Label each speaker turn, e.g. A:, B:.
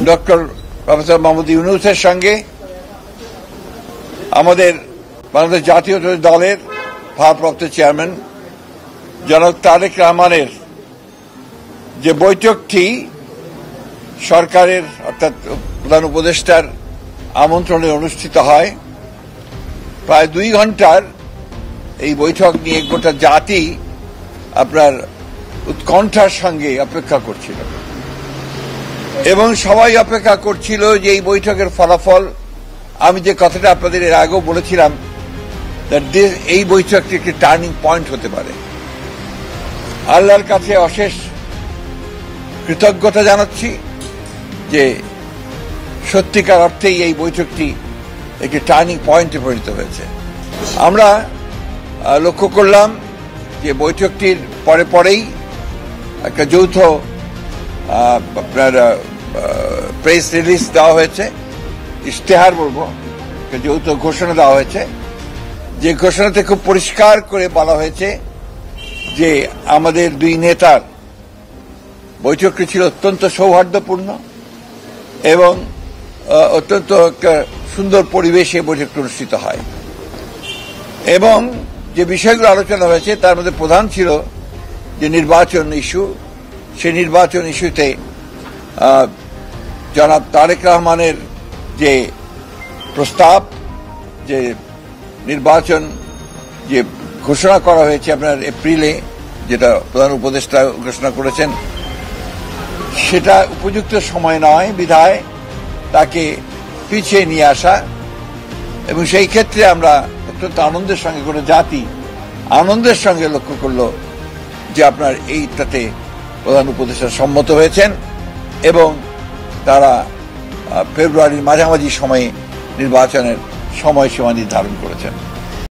A: Doctor professor Mohammad ইউনূসের সঙ্গে আমাদের বাংলাদেশ জাতীয় দলের ভারপ্রাপ্ত চেয়ারম্যান জনাব তারেক রহমানের যে বৈঠকটি সরকারের অর্থাৎ প্রধান উপদেষ্টার আমন্ত্রণে অনুষ্ঠিত হয়, প্রায় 2 ঘন্টার এই বৈঠক নিয়ে গোটা জাতি আপনার উৎকণ্ঠার সঙ্গে অপেক্ষা করছিল এবং সবাই অপেক্ষা করছিল যে এই বৈঠকের ফলাফল। আমি যে কথাটা আপনাদের এর আগেও বলেছিলাম, এই বৈঠকটি একটি টার্নিং পয়েন্ট হতে পারে। আল্লাহর কাছে অশেষ কৃতজ্ঞতা জানাচ্ছি যে সত্যিকার অর্থেই এই বৈঠকটি একটি টার্নিং পয়েন্টে পরিণত হয়েছে। আমরা লক্ষ্য করলাম যে বৈঠকটির পরেই একটা যৌথ আপনার প্রেস রিলিজ দেওয়া হয়েছে, ইশতেহার বলবো, একটা যৌথ ঘোষণা দেওয়া হয়েছে। যে ঘোষণাতে খুব পরিষ্কার করে বলা হয়েছে যে আমাদের 2 নেতার বৈঠকটি ছিল অত্যন্ত সৌহার্দ্যপূর্ণ এবং অত্যন্ত একটা সুন্দর পরিবেশে বৈঠকটি অনুষ্ঠিত হয় এবং যে বিষয়গুলো আলোচনা হয়েছে তার মধ্যে প্রধান ছিল যে নির্বাচন ইস্যু। সেই নির্বাচন ইস্যুতে জনাব তারেক রহমানের যে প্রস্তাব, যে নির্বাচন যে ঘোষণা করা হয়েছে আপনার এপ্রিলে, যেটা প্রধান উপদেষ্টা ঘোষণা করেছেন, সেটা উপযুক্ত সময় নয় বিধায় তাকে পিছিয়ে নিয়ে আসা। এবং সেই ক্ষেত্রে আমরা অত্যন্ত আনন্দের সঙ্গে করে জাতি আনন্দের সঙ্গে লক্ষ্য করল যে আপনার এইটাতে প্রধান উপদেষ্টা সম্মত হয়েছেন এবং তারা ফেব্রুয়ারির মাঝামাঝি সময়ে নির্বাচনের সময়সীমা নির্ধারণ করেছেন।